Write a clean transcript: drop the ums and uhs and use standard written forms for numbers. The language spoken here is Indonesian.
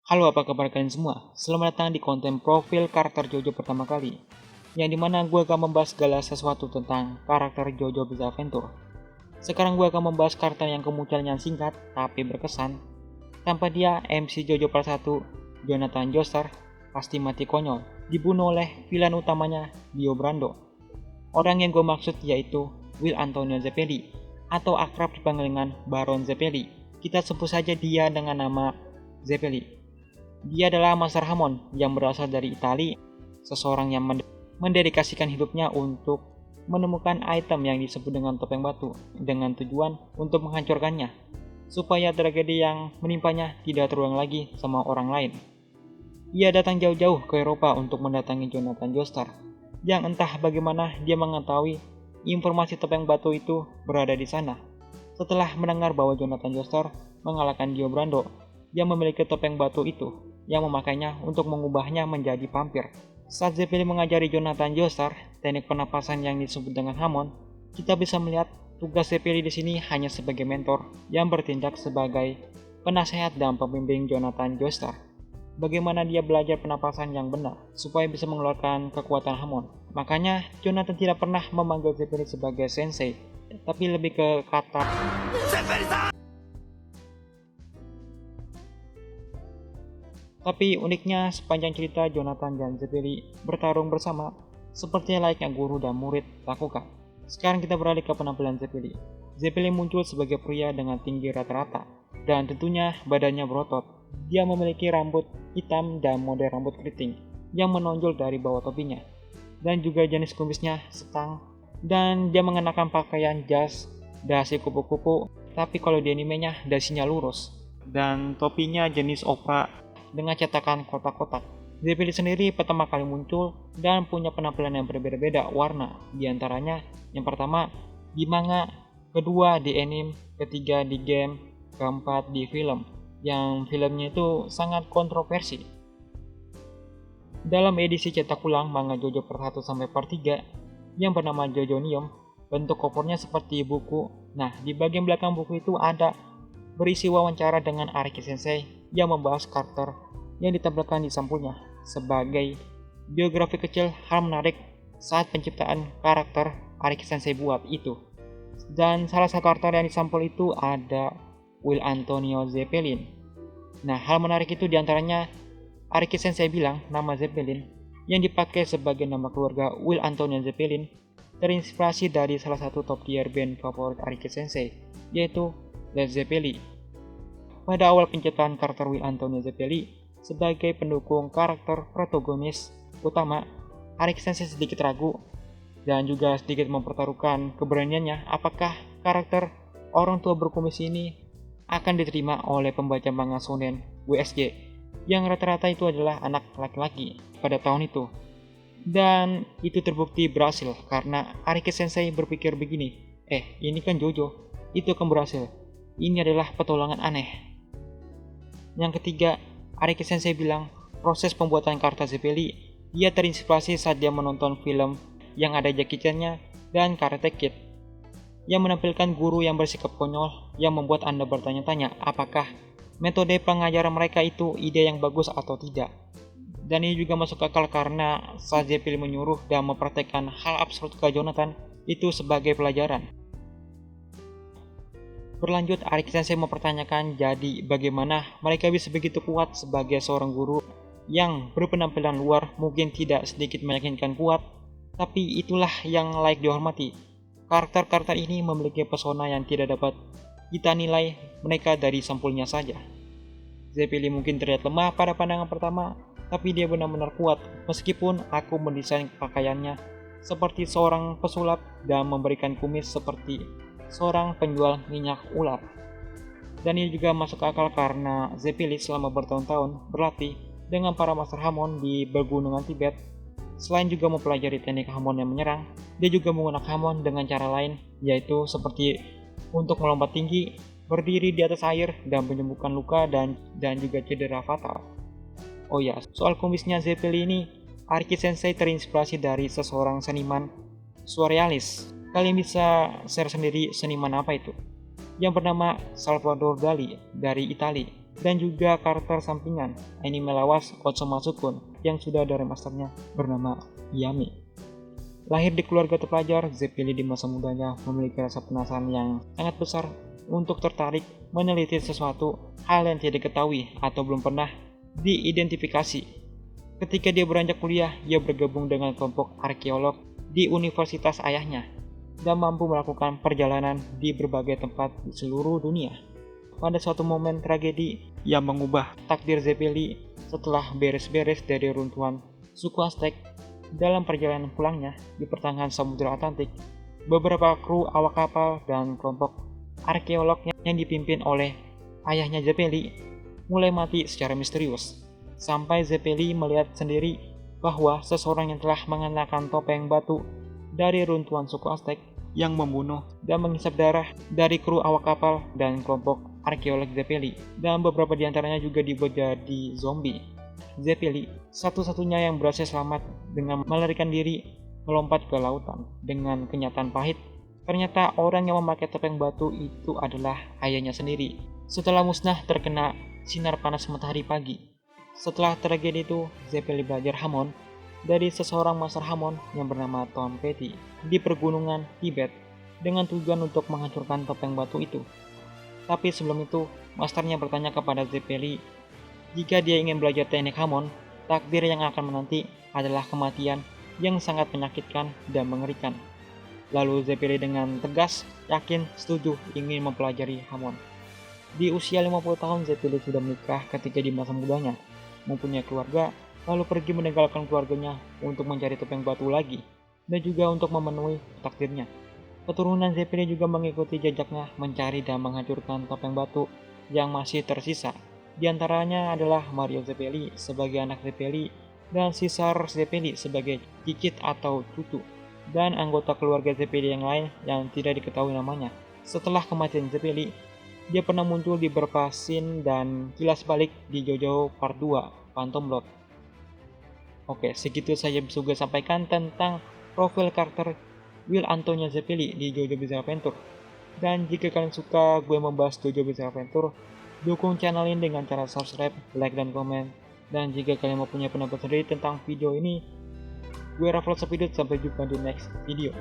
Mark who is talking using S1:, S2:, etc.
S1: Halo, apa kabar kalian semua? Selamat datang di konten profil karakter Jojo pertama kali, yang dimana gue akan membahas segala sesuatu tentang karakter Jojo Bizarre Adventure. Sekarang gue akan membahas karakter yang kemunculannya singkat tapi berkesan. Tanpa dia, MC Jojo Part 1, Jonathan Joestar, pasti mati konyol, dibunuh oleh villain utamanya, Dio Brando. Orang yang gue maksud yaitu Will Antonio Zeppeli, atau akrab dipanggil dengan Baron Zeppeli. Kita sebut saja dia dengan nama Zeppeli. Dia adalah Master Hamon yang berasal dari Italia, seseorang yang mendedikasikan hidupnya untuk menemukan item yang disebut dengan topeng batu dengan tujuan untuk menghancurkannya, supaya tragedi yang menimpanya tidak terulang lagi sama orang lain. Ia datang jauh-jauh ke Eropa untuk mendatangi Jonathan Joestar, yang entah bagaimana dia mengetahui informasi topeng batu itu berada di sana. Setelah mendengar bahwa Jonathan Joestar mengalahkan Dio Brando yang memiliki topeng batu itu, yang memakainya untuk mengubahnya menjadi vampir. Saat Zeppeli mengajari Jonathan Joestar teknik pernapasan yang disebut dengan Hamon, kita bisa melihat tugas Zeppeli di sini hanya sebagai mentor yang bertindak sebagai penasehat dan pembimbing Jonathan Joestar. Bagaimana dia belajar pernapasan yang benar supaya bisa mengeluarkan kekuatan Hamon. Makanya Jonathan tidak pernah memanggil Zeppeli sebagai sensei, tapi lebih ke kata Tapi uniknya sepanjang cerita Jonathan dan Zeppeli bertarung bersama seperti layaknya guru dan murid lakukan. Sekarang kita beralih ke penampilan Zeppeli. Zeppeli muncul sebagai pria dengan tinggi rata-rata dan tentunya badannya berotot. Dia memiliki rambut hitam dan model rambut keriting yang menonjol dari bawah topinya, dan juga jenis kumisnya setang, dan dia mengenakan pakaian jas dasi kupu-kupu, tapi kalau di animenya dasinya lurus, dan topinya jenis opera dengan cetakan kotak-kotak. Zeppeli sendiri pertama kali muncul dan punya penampilan yang berbeda-beda warna, di antaranya yang pertama di manga, kedua di anime, ketiga di game, keempat di film, yang filmnya itu sangat kontroversi. Dalam edisi cetak ulang manga JoJo per 1 sampai per 3 yang bernama JoJo Neon, bentuk covernya seperti buku. Nah, di bagian belakang buku itu ada berisi wawancara dengan Ariki Sensei yang membahas karakter yang ditampilkan di sampulnya sebagai biografi kecil hal menarik saat penciptaan karakter Ariki Sensei buat itu. Dan salah satu karakter yang disampul itu ada Will Antonio Zeppelin. Nah, hal menarik itu diantaranya Ariki Sensei bilang nama Zeppelin yang dipakai sebagai nama keluarga Will Antonio Zeppelin terinspirasi dari salah satu top tier band favorit Ariki Sensei, yaitu Led Zeppelin. Pada awal penciptaan karakter Will Antonio Zeppelin sebagai pendukung karakter protagonis utama, Ariki Sensei sedikit ragu dan juga sedikit mempertaruhkan keberaniannya apakah karakter orang tua berkumis ini akan diterima oleh pembaca manga shonen WSJ yang rata-rata itu adalah anak laki-laki pada tahun itu. Dan itu terbukti berhasil karena Ariki Sensei berpikir begini, ini kan JoJo, itu akan berhasil. Ini adalah petualangan aneh. Yang ketiga, Ariki Sensei bilang proses pembuatan karakter Zeppeli dia terinspirasi saat dia menonton film yang ada Jackie Chan-nya dan Karate Kid yang menampilkan guru yang bersikap konyol yang membuat Anda bertanya-tanya apakah metode pengajaran mereka itu ide yang bagus atau tidak. Dan ini juga masuk akal karena saat Zeppeli menyuruh dan mempraktekkan hal absurd ke Jonathan itu sebagai pelajaran. Berlanjut, Ariki Sensei mempertanyakan jadi bagaimana mereka bisa begitu kuat sebagai seorang guru yang berpenampilan luar mungkin tidak sedikit meyakinkan kuat, tapi itulah yang layak dihormati. Karakter-karakter ini memiliki pesona yang tidak dapat kita nilai mereka dari sampulnya saja. Zeppeli mungkin terlihat lemah pada pandangan pertama, tapi dia benar-benar kuat meskipun aku mendesain pakaiannya seperti seorang pesulap dan memberikan kumis seperti seorang penjual minyak ular. Dan ini juga masuk akal karena Zeppeli selama bertahun-tahun berlatih dengan para Master Hamon di pegunungan Tibet. Selain juga mempelajari teknik Hamon yang menyerang, dia juga menggunakan Hamon dengan cara lain, yaitu seperti untuk melompat tinggi, berdiri di atas air, dan menyembuhkan luka dan juga cedera fatal. Oh ya, soal kumisnya Zeppeli ini, Ariki Sensei terinspirasi dari seseorang seniman surrealis. Kalian bisa share sendiri seniman apa itu, yang bernama Salvador Dali dari Italia. dan juga karakter sampingan anime lawas Otsumaki yang sudah ada remasternya bernama Yami. Lahir di keluarga terpelajar, Zeppeli di masa mudanya memiliki rasa penasaran yang sangat besar untuk tertarik meneliti sesuatu hal yang tidak diketahui atau belum pernah diidentifikasi. Ketika dia beranjak kuliah, ia bergabung dengan kelompok arkeolog di universitas ayahnya dan mampu melakukan perjalanan di berbagai tempat di seluruh dunia. Pada suatu momen tragedi yang mengubah takdir Zeppeli setelah beres-beres dari runtuhan suku Aztec, dalam perjalanan pulangnya di pertengahan Samudra Atlantik, beberapa kru awak kapal dan kelompok arkeolog yang dipimpin oleh ayahnya Zeppeli mulai mati secara misterius. Sampai Zeppeli melihat sendiri bahwa seseorang yang telah mengenakan topeng batu dari runtuhan suku Aztec yang membunuh dan menghisap darah dari kru awak kapal dan kelompok arkeolog Zeppeli, dan beberapa diantaranya juga dibuat jadi zombie. Zeppeli, satu-satunya yang berhasil selamat dengan melarikan diri melompat ke lautan. Dengan kenyataan pahit, ternyata orang yang memakai topeng batu itu adalah ayahnya sendiri. Setelah musnah terkena sinar panas matahari pagi. Setelah tragedi itu, Zeppeli belajar Hamon dari seseorang master Hamon yang bernama Tom Petty di pergunungan Tibet dengan tujuan untuk menghancurkan topeng batu itu. Tapi sebelum itu, masternya bertanya kepada Zeppeli jika dia ingin belajar teknik Hamon, takdir yang akan menanti adalah kematian yang sangat menyakitkan dan mengerikan. Lalu Zeppeli dengan tegas yakin setuju ingin mempelajari Hamon. Di usia 50 tahun, Zeppeli sudah menikah ketika di masa mudanya, mempunyai keluarga, lalu pergi meninggalkan keluarganya untuk mencari topeng batu lagi, dan juga untuk memenuhi takdirnya. Keturunan Zeppeli juga mengikuti jejaknya mencari dan menghancurkan topeng batu yang masih tersisa. Di antaranya adalah Mario Zeppeli sebagai anak Zeppeli dan Caesar Zeppeli sebagai cicit atau cucu, dan anggota keluarga Zeppeli yang lain yang tidak diketahui namanya. Setelah kematian Zeppeli, dia pernah muncul di beberapa scene dan kilas balik di JoJo Part 2 Phantom Lord. Oke, segitu saja bisa gue sampaikan tentang profil karakter Will Antonio Zeppeli di JoJo Bizarre Adventure. Dan jika kalian suka gue membahas JoJo Bizarre Adventure, dukung channel ini dengan cara subscribe, like, dan komen. Dan jika kalian mau punya pendapat sendiri tentang video ini, gue Rafael Sepidut, sampai jumpa di next video.